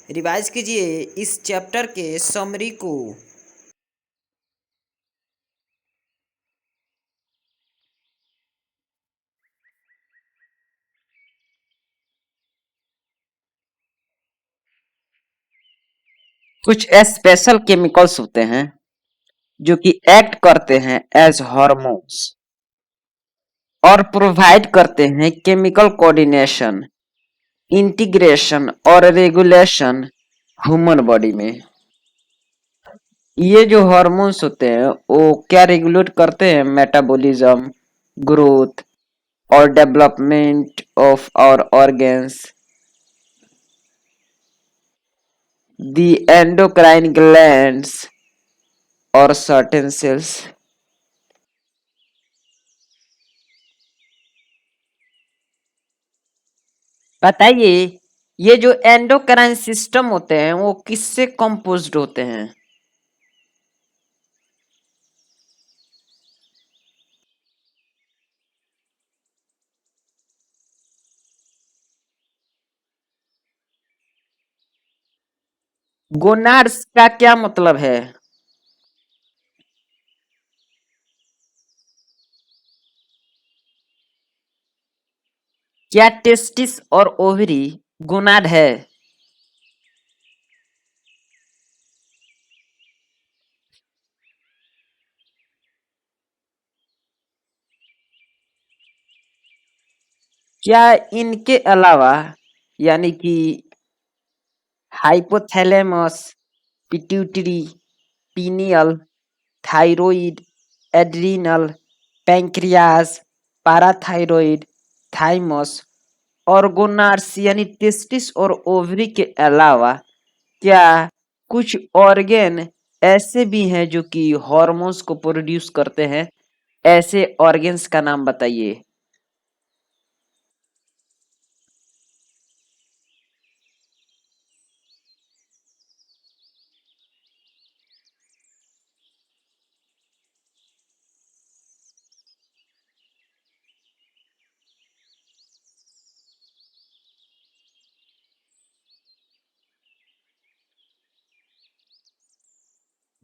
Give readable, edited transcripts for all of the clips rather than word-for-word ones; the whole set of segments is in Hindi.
रिवाइज कीजिए इस चैप्टर के समरी को। कुछ स्पेशल केमिकल्स होते हैं जो कि एक्ट करते हैं एज हार्मोन्स और प्रोवाइड करते हैं केमिकल कोऑर्डिनेशन, इंटीग्रेशन और रेगुलेशन ह्यूमन बॉडी में। ये जो हार्मोन्स होते हैं वो क्या रेगुलेट करते हैं? मेटाबॉलिज्म, ग्रोथ और development of our organs, the endocrine glands और सर्टेन सेल्स। बताइए, ये जो एंडोक्राइन सिस्टम होते हैं वो किससे कंपोज्ड होते हैं? गोनाड्स का क्या मतलब है? क्या टेस्टिस और ओवरी गोनाड है? क्या इनके अलावा यानी कि hypothalamus, pituitary, pineal, thyroid, adrenal, pancreas, parathyroid, thymus और गोनाड्स यानी टेस्टिस और ओवरी के अलावा क्या कुछ ऑर्गन ऐसे भी हैं जो कि हॉर्मोन्स को प्रोड्यूस करते हैं? ऐसे ऑर्गन्स का नाम बताइए।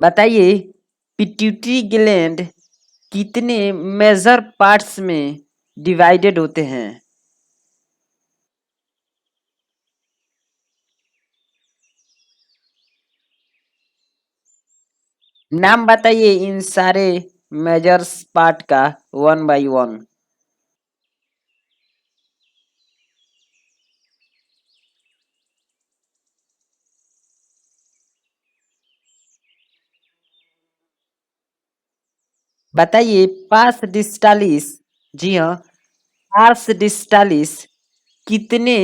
बताइए, पिट्यूटरी ग्लैंड कितने मेजर पार्ट्स में डिवाइडेड होते हैं? नाम बताइए इन सारे मेजर्स पार्ट का वन बाय वन। बताइए, पार्स डिस्टालिस, जी हाँ, पार्स डिस्टालिस कितने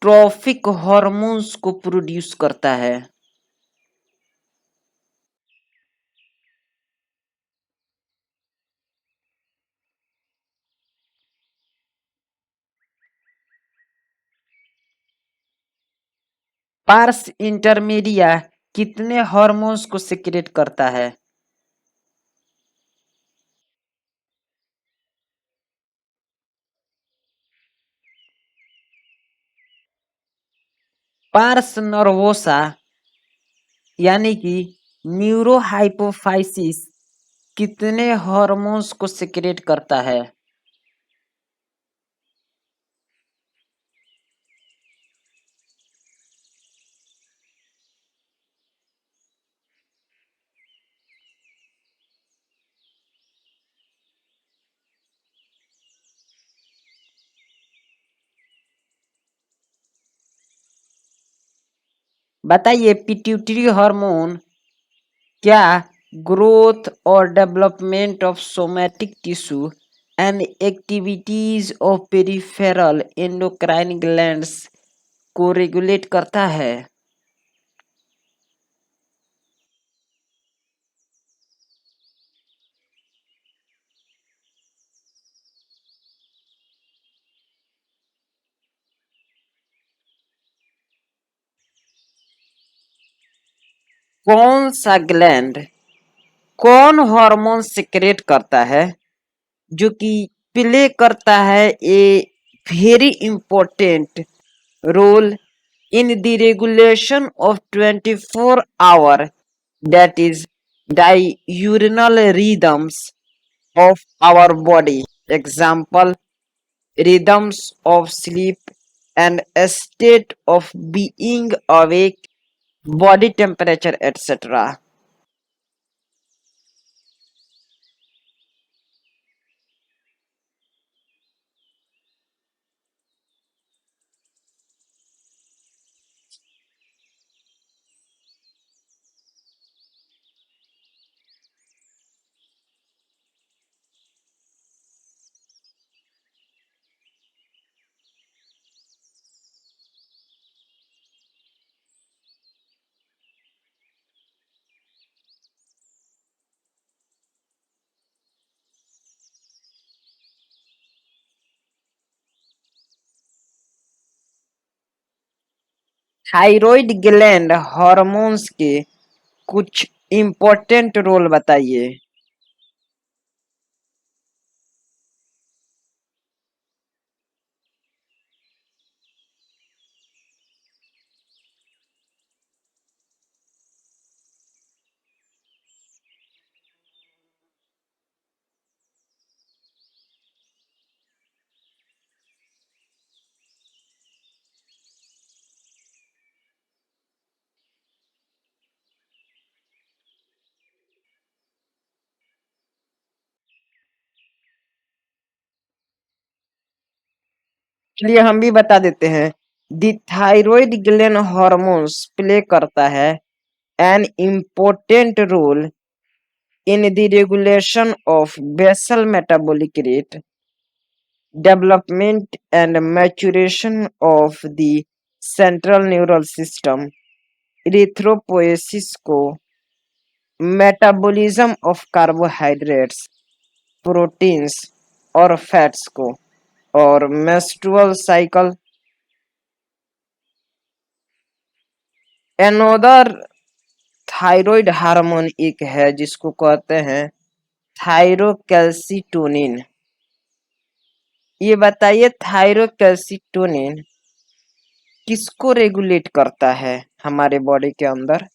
ट्रॉफिक हार्मोन्स को प्रोड्यूस करता है? पार्स इंटरमीडिया कितने हार्मोन्स को सिक्रेट करता है? पार्स नर्वोसा यानी कि न्यूरोहाइपोफाइसिस कितने हार्मोन्स को सिक्रेट करता है? बताइए, पिट्यूटरी हार्मोन क्या ग्रोथ और development of somatic tissue and activities of peripheral endocrine glands को रेगुलेट करता है? कौन सा ग्लैंड कौन हार्मोन सिक्रेट करता है जो कि प्ले करता है a very important role in the regulation of 24-hour, that is diurnal rhythms of our body. Example, rhythms of sleep and a state of being awake, body temperature, etc. Thyroid gland hormones के कुछ इम्पोर्टेंट रोल बताइए। चलिए हम भी बता देते हैं। The thyroid gland hormones play करता है an important role in the regulation of basal metabolic rate, development and maturation of the central neural system, erythropoiesis को, metabolism of carbohydrates, proteins और fats को, और menstrual cycle। another thyroid hormone एक है जिसको कहते हैं थायरोकैल्सिटोनिन। ये बताइए थायरोकैल्सिटोनिन किसको रेगुलेट करता है हमारे बॉडी के अंदर?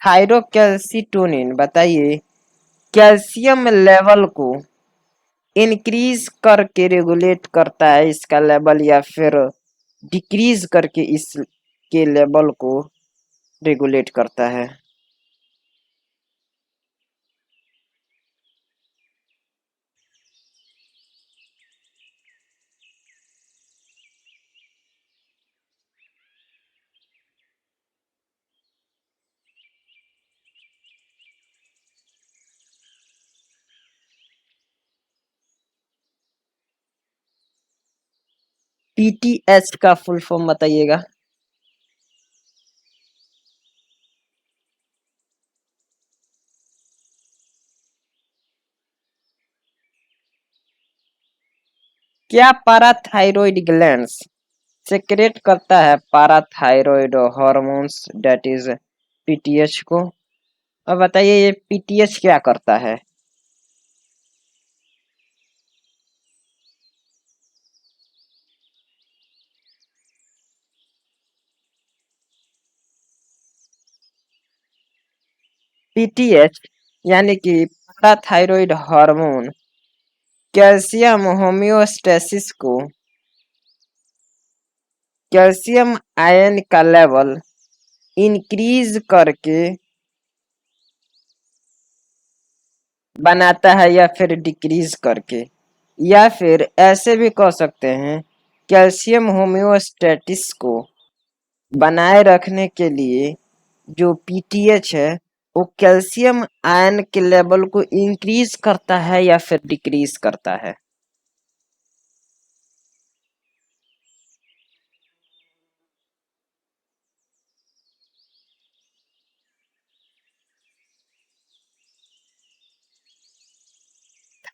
थायरोकैल्सिटोनिन बताइए कैल्शियम लेवल को इंक्रीज करके रेगुलेट करता है इसका लेवल, या फिर डिक्रीज करके इसके लेवल को रेगुलेट करता है? पीटीएच का फुल फॉर्म बताइएगा। क्या पाराथायरॉइड ग्लैंड्स सेक्रेट करता है पाराथायरॉइड हार्मोन्स दैट इज पीटीएच को? अब बताइए ये पीटीएच क्या करता है? पीटीएच यानी कि पाराथायरॉइड हार्मोन कैल्शियम होमियोस्टेसिस को, कैल्शियम आयन का लेवल इंक्रीज करके बनाता है, या फिर डिक्रीज करके, या फिर ऐसे भी कह सकते हैं कैल्शियम होमियोस्टेटिस को बनाए रखने के लिए जो पीटीएच है वो कैल्शियम आयन के लेवल को इंक्रीज करता है या फिर डिक्रीज करता है।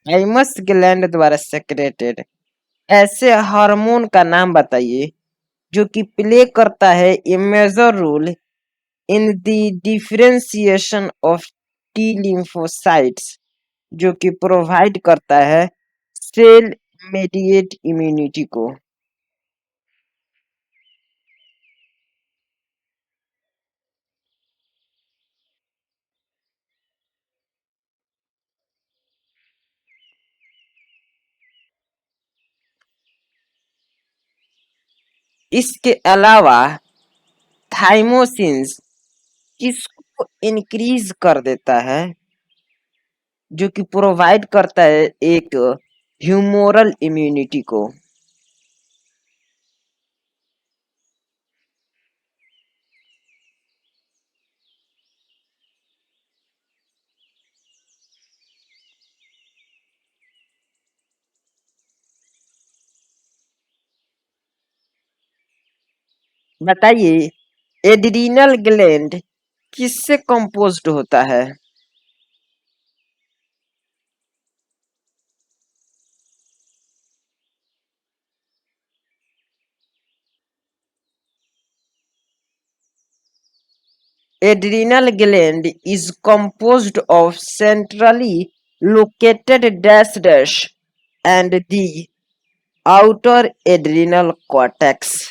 थाइमस ग्लैंड द्वारा सेक्रेटेड ऐसे हार्मोन का नाम बताइए जो कि प्ले करता है a major role in the differentiation of T lymphocytes जो कि प्रोवाइड करता है सेल मेडिएट इम्यूनिटी को। इसके अलावा थाइमोसिन्स किसको इंक्रीज कर देता है, जो कि प्रोवाइड करता है एक ह्यूमोरल इम्यूनिटी को। बताइए एड्रिनल ग्लैंड किससे कंपोज्ड होता है? Adrenal gland is composed of centrally located dash dash and the outer adrenal cortex.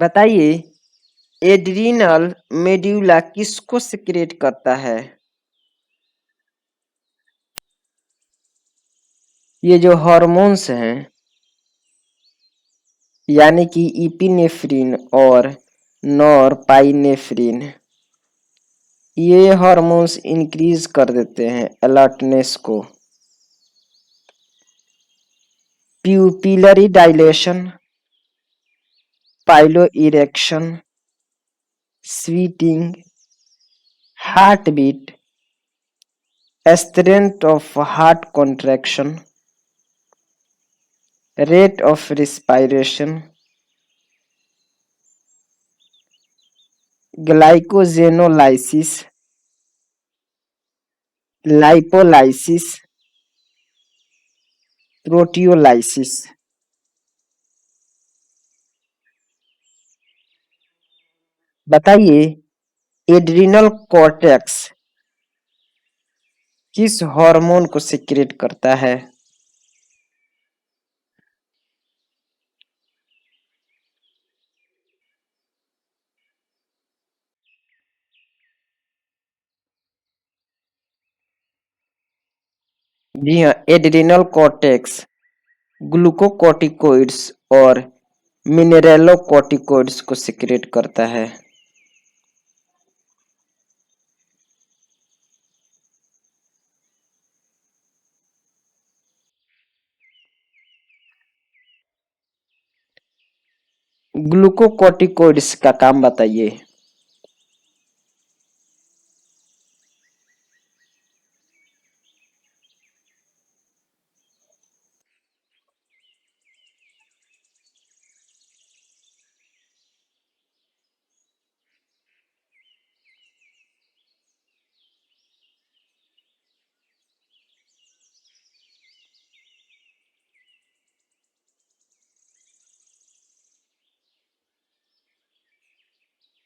बताइए एड्रिनल मेड्यूला किसको सिक्रेट करता है? ये जो हार्मोन्स हैं यानी कि इपिनेफ्रिन और नॉरपाइनेफ्रिन, ये हार्मोन्स इंक्रीज कर देते हैं अलर्टनेस को। Pupillary dilation, piloerection, sweating, heart beat, strength of heart contraction, rate of respiration, glycogenolysis, lipolysis, proteolysis. बताइए एड्रिनल कॉर्टेक्स किस हार्मोन को सिक्रेट करता है? जी हाँ, एड्रिनल कॉर्टेक्स ग्लूकोकॉर्टिकोइड्स और मिनरेलोकॉर्टिकोइड्स को सिक्रेट करता है। ग्लूकोकॉर्टिकोइड्स का काम बताइए।